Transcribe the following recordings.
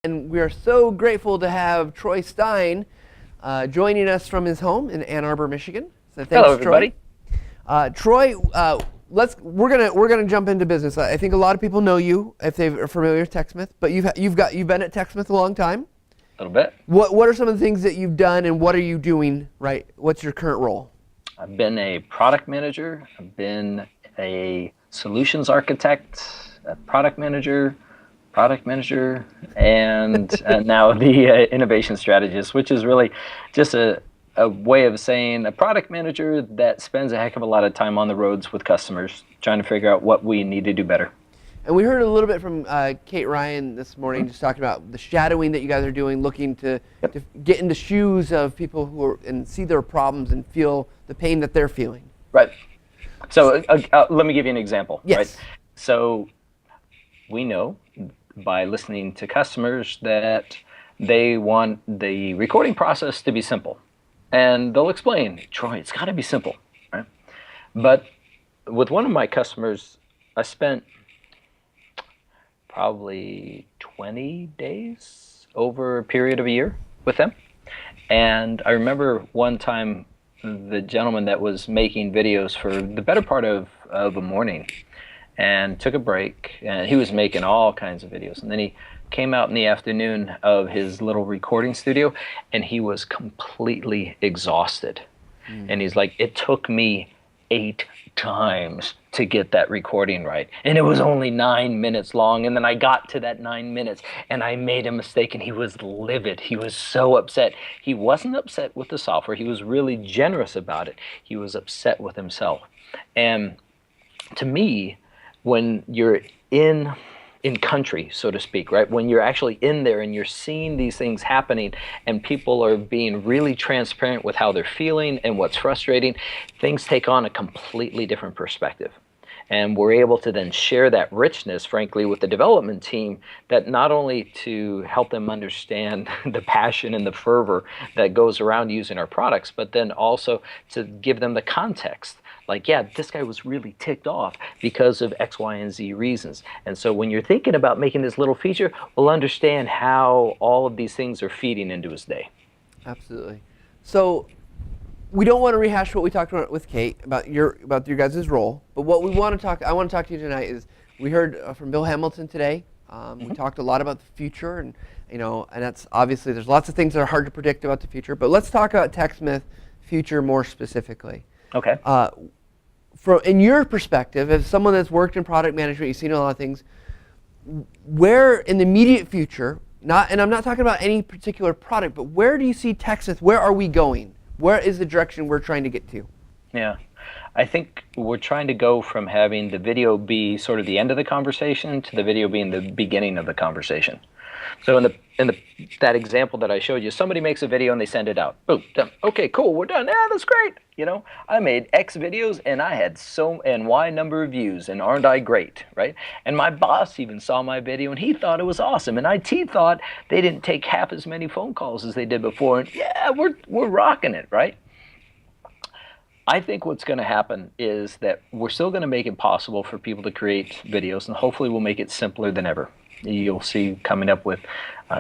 And we are so grateful to have Troy Stein joining us from his home in Ann Arbor, Michigan. So thanks, Hello, everybody. Troy, we're gonna jump into business. I think a lot of people know you if they are familiar with TechSmith, but you've been at TechSmith a long time. A little bit. What are some of the things that you've done, and what are you doing right? What's your current role? I've been a product manager. I've been a solutions architect, a product manager, and now the innovation strategist, which is really just a way of saying a product manager that spends a heck of a lot of time on the roads with customers, trying to figure out what we need to do better. And we heard a little bit from Kate Ryan this morning, just talking about the shadowing that you guys are doing, looking to get into shoes of people who are and see their problems and feel the pain that they're feeling. Right. So let me give you an example. Yes. Right? So we know by listening to customers that they want the recording process to be simple. And they'll explain, Troy, it's got to be simple. Right? But with one of my customers, I spent probably 20 days over a period of a year with them. And I remember one time the gentleman that was making videos for the better part of a morning and took a break, and he was making all kinds of videos. And then he came out in the afternoon of his little recording studio, and he was completely exhausted. And he's like, it took me 8 times to get that recording right, and it was only 9 minutes long, and then I got to that 9 minutes and I made a mistake, and he was livid. He was so upset. He wasn't upset with the software. He was really generous about it. He was upset with himself. And to me, when you're in country, so to speak, right? When you're actually in there and you're seeing these things happening and people are being really transparent with how they're feeling and what's frustrating, things take on a completely different perspective. And we're able to then share that richness, frankly, with the development team, that not only to help them understand the passion and the fervor that goes around using our products, but then also to give them the context. Like, yeah, this guy was really ticked off because of X, Y, and Z reasons. And so when you're thinking about making this little feature, we'll understand how all of these things are feeding into his day. Absolutely. So we don't want to rehash what we talked about with Kate about your guys' role, but what I want to talk to you tonight is we heard from Bill Hamilton today. We talked a lot about the future, and and that's obviously there's lots of things that are hard to predict about the future. But let's talk about TechSmith future more specifically. Okay. In your perspective, as someone that's worked in product management, you've seen a lot of things. Where in the immediate future, and I'm not talking about any particular product, but where do you see TechSmith? Where are we going? Where is the direction we're trying to get to? Yeah, I think we're trying to go from having the video be sort of the end of the conversation to the video being the beginning of the conversation. So in that example that I showed you, somebody makes a video and they send it out. Boom, done. Okay, cool, we're done. Yeah, that's great. I made X videos and I had Y number of views, and aren't I great, right? And my boss even saw my video and he thought it was awesome. And IT thought they didn't take half as many phone calls as they did before. And yeah, we're rocking it, right? I think what's going to happen is that we're still going to make it possible for people to create videos, and hopefully we'll make it simpler than ever. You'll see coming up with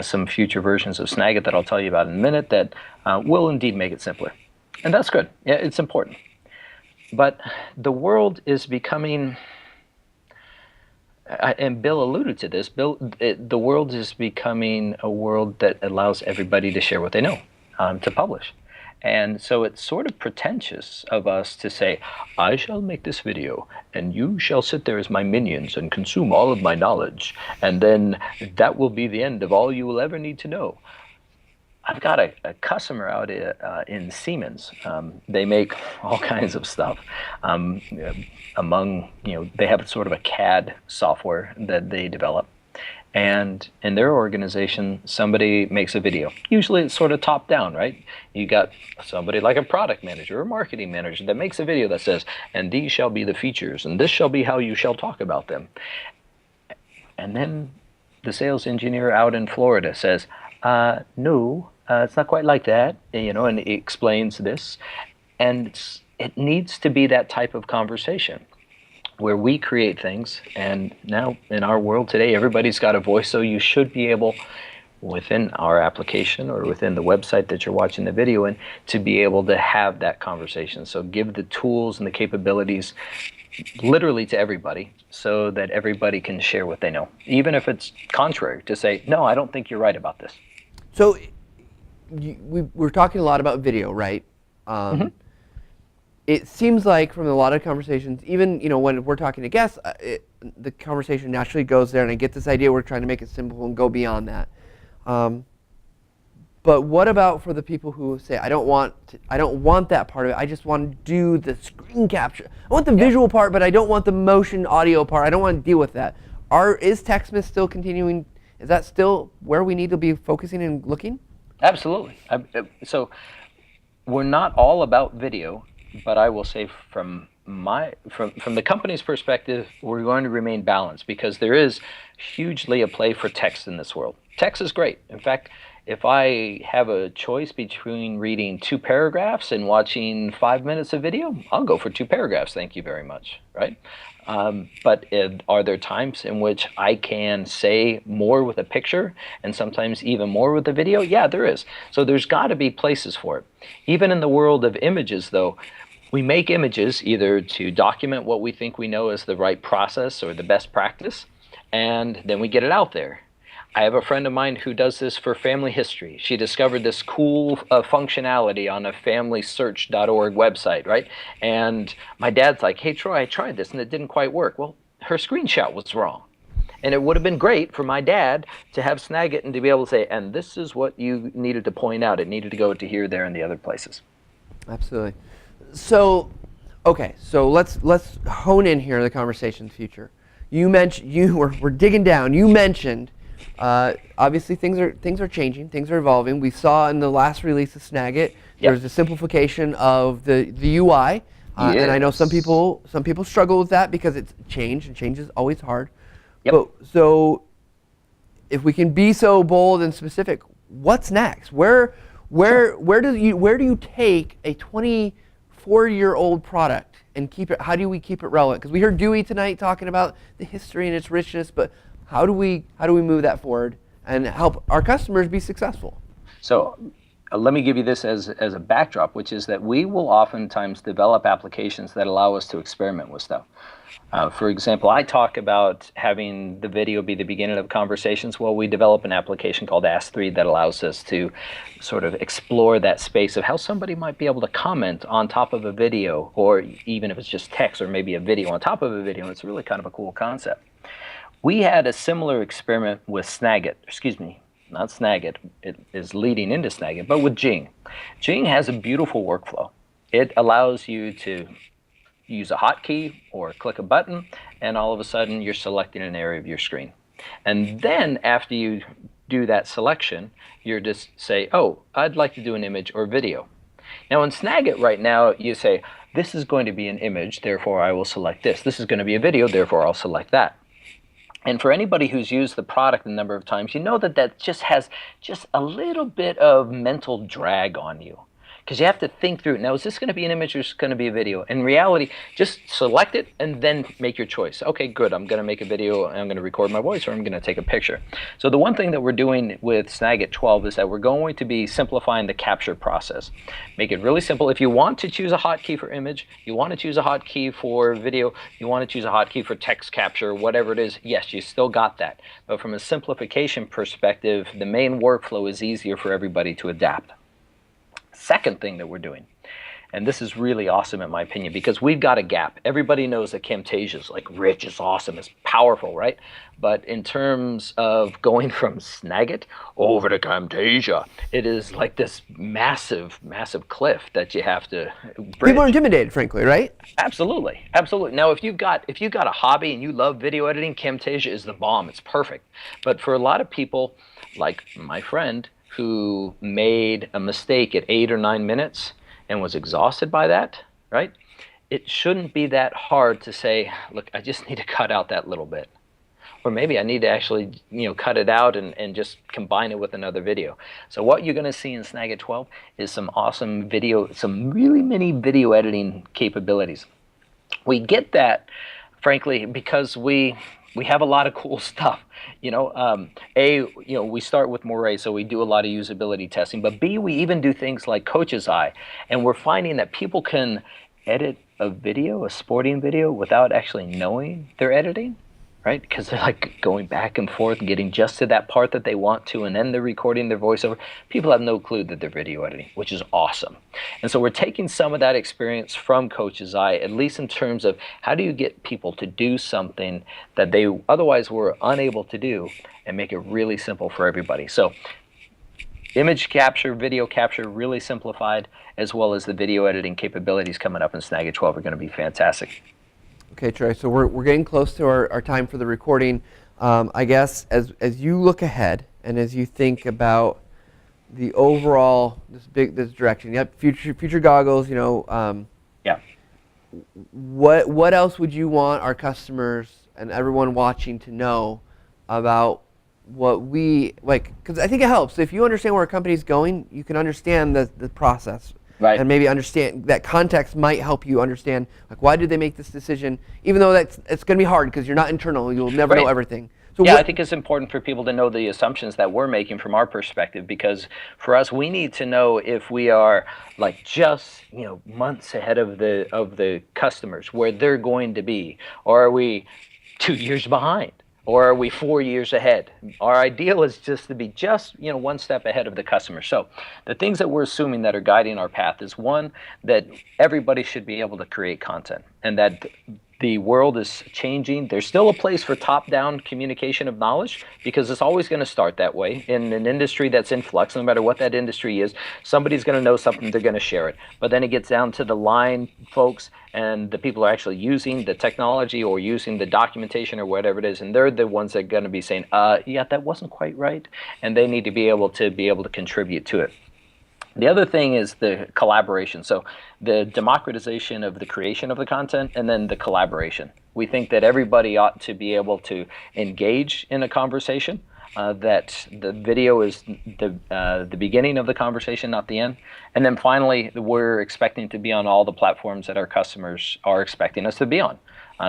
some future versions of Snagit that I'll tell you about in a minute that will indeed make it simpler. And that's good. Yeah, it's important. But the world is becoming, and Bill alluded to this, the world is becoming a world that allows everybody to share what they know, to publish. And so it's sort of pretentious of us to say, I shall make this video and you shall sit there as my minions and consume all of my knowledge, and then that will be the end of all you will ever need to know. I've got a customer out in Siemens. They make all kinds of stuff. They have sort of a CAD software that they develop. And in their organization, somebody makes a video. Usually it's sort of top down, right? You got somebody like a product manager or marketing manager that makes a video that says, and these shall be the features, and this shall be how you shall talk about them. And then the sales engineer out in Florida says, no, it's not quite like that, and he explains this. And it needs to be that type of conversation where we create things. And now in our world today, everybody's got a voice, so you should be able, within our application or within the website that you're watching the video in to be able to have that conversation. So give the tools and the capabilities literally to everybody so that everybody can share what they know, even if it's contrary, to say, no, I don't think you're right about this. So we're talking a lot about video, right? It seems like from a lot of conversations, even when we're talking to guests, the conversation naturally goes there, and I get this idea we're trying to make it simple and go beyond that. But what about for the people who say, I don't want that part of it. I just want to do the screen capture. I want the visual part, but I don't want the motion audio part. I don't want to deal with that. Is TechSmith still continuing? Is that still where we need to be focusing and looking? Absolutely. So we're not all about video, but I will say from the company's perspective, we're going to remain balanced because there is hugely a play for text in this world. Text is great. In fact, if I have a choice between reading 2 paragraphs and watching 5 minutes of video, I'll go for 2 paragraphs. Thank you very much, right? But are there times in which I can say more with a picture and sometimes even more with a video? Yeah, there is. So there's got to be places for it. Even in the world of images, though, we make images either to document what we think we know is the right process or the best practice, and then we get it out there. I have a friend of mine who does this for family history. She discovered this cool functionality on a familysearch.org website, right? And my dad's like, hey, Troy, I tried this and it didn't quite work. Well, her screenshot was wrong. And it would have been great for my dad to have Snagit and to be able to say, and this is what you needed to point out. It needed to go to here, there, and the other places. Absolutely. So, okay, so let's hone in here in the conversation future. You mentioned, we're digging down. You mentioned, obviously things are changing, things are evolving. We saw in the last release of Snagit, there's a simplification of the UI, and I know some people struggle with that because it's change, and change is always hard. Yep. But so, if we can be so bold and specific, what's next? Where do you take a 24-year-old product and keep it? How do we keep it relevant? Because we heard Dewey tonight talking about the history and its richness, but how do we move that forward and help our customers be successful? So let me give you this as a backdrop, which is that we will oftentimes develop applications that allow us to experiment with stuff. For example, I talk about having the video be the beginning of conversations. Well, we develop an application called Ask3 that allows us to sort of explore that space of how somebody might be able to comment on top of a video, or even if it's just text or maybe a video on top of a video. It's really kind of a cool concept. We had a similar experiment with Snagit, not Snagit, it is leading into Snagit, but with Jing. Jing has a beautiful workflow. It allows you to use a hotkey or click a button, and all of a sudden you're selecting an area of your screen. And then after you do that selection, you're just say, oh, I'd like to do an image or video. Now in Snagit right now, you say, this is going to be an image, therefore I will select this. This is going to be a video, therefore I'll select that. And for anybody who's used the product a number of times, you know that just has just a little bit of mental drag on you. Because you have to think through, now is this going to be an image or is it going to be a video? In reality, just select it and then make your choice. Okay, good, I'm going to make a video and I'm going to record my voice, or I'm going to take a picture. So the one thing that we're doing with Snagit 12 is that we're going to be simplifying the capture process. Make it really simple. If you want to choose a hotkey for image, you want to choose a hotkey for video, you want to choose a hotkey for text capture, whatever it is, yes, you still got that. But from a simplification perspective, the main workflow is easier for everybody to adapt. Second thing that we're doing, and this is really awesome in my opinion, because we've got a gap. Everybody knows that Camtasia is like rich, it's awesome, it's powerful, right? But in terms of going from Snagit over to Camtasia, it is like this massive, massive cliff that you have to bridge. People are intimidated, frankly, right? Absolutely, absolutely. Now, if you've got a hobby and you love video editing, Camtasia is the bomb. It's perfect. But for a lot of people, like my friend, who made a mistake at 8 or 9 minutes and was exhausted by that, right? It shouldn't be that hard to say, look, I just need to cut out that little bit. Or maybe I need to actually, cut it out and just combine it with another video. So what you're going to see in Snagit 12 is some awesome video, some really many video editing capabilities. We get that, frankly, because we we have a lot of cool stuff. We start with Moray, so we do a lot of usability testing. But B, we even do things like Coach's Eye, and we're finding that people can edit a video, a sporting video, without actually knowing they're editing, right? Because they're like going back and forth, getting just to that part that they want to, and then they're recording their voiceover. People have no clue that they're video editing, which is awesome. And so we're taking some of that experience from Coach's Eye, at least in terms of how do you get people to do something that they otherwise were unable to do, and make it really simple for everybody. So image capture, video capture, really simplified, as well as the video editing capabilities coming up in Snagit 12 are going to be fantastic. Okay, Troy, so we're getting close to our time for the recording. I guess as you look ahead and as you think about the overall this direction, you have future goggles, Yeah. What else would you want our customers and everyone watching to know about what we like? Because I think it helps. If you understand where a company's going, you can understand the process. Right. And maybe understand that context might help you understand, like, why did they make this decision? Even though it's going to be hard because you're not internal, you'll never know everything. So yeah, I think it's important for people to know the assumptions that we're making from our perspective, because for us, we need to know if we are like just months ahead of the customers where they're going to be, or are we 2 years behind? Or are we 4 years ahead? Our ideal is just to be just one step ahead of the customer. So the things that we're assuming that are guiding our path is, one, that everybody should be able to create content, and that the world is changing. There's still a place for top-down communication of knowledge, because it's always going to start that way. In an industry that's in flux, no matter what that industry is, somebody's going to know something, they're going to share it. But then it gets down to the line folks and the people who are actually using the technology or using the documentation or whatever it is, and they're the ones that are going to be saying, yeah, that wasn't quite right, and they need to be able to contribute to it. The other thing is the collaboration. So the democratization of the creation of the content, and then the collaboration. We think that everybody ought to be able to engage in a conversation, that the video is the beginning of the conversation, not the end. And then finally, we're expecting to be on all the platforms that our customers are expecting us to be on.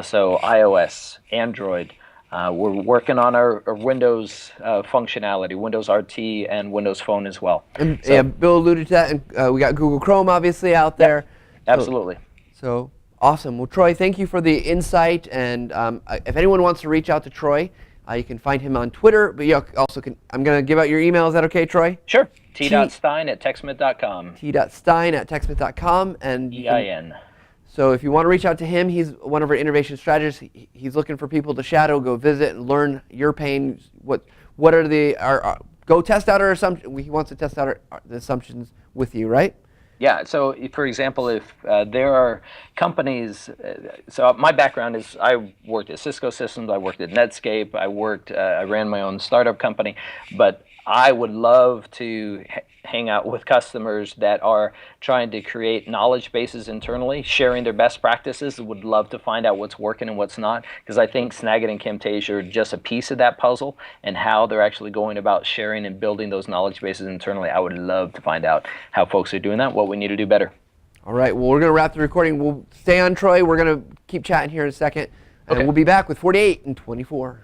So iOS, Android, we're working on our Windows functionality, Windows RT and Windows Phone as well. And yeah, Bill alluded to that, and we got Google Chrome obviously out there. Absolutely. So awesome. Well, Troy, thank you for the insight. And if anyone wants to reach out to Troy, you can find him on Twitter. But you also can. I'm going to give out your email. Is that okay, Troy? Sure. t.stein@techsmith.com. t.stein@techsmith.com. And EIN. So if you want to reach out to him, he's one of our innovation strategists. He's looking for people to shadow, go visit, and learn your pain. What are go test out our assumptions. He wants to test out the assumptions with you, right? Yeah. So, for example, if there are companies, so my background is I worked at Cisco Systems, I worked at Netscape, I ran my own startup company, but I would love to hang out with customers that are trying to create knowledge bases internally, sharing their best practices. Would love to find out what's working and what's not, because I think Snagit and Camtasia are just a piece of that puzzle, and how they're actually going about sharing and building those knowledge bases internally. I would love to find out how folks are doing that, what we need to do better. All right, well, we're going to wrap the recording. We'll stay on, Troy. We're going to keep chatting here in a second, and we'll be back with 48 and 24.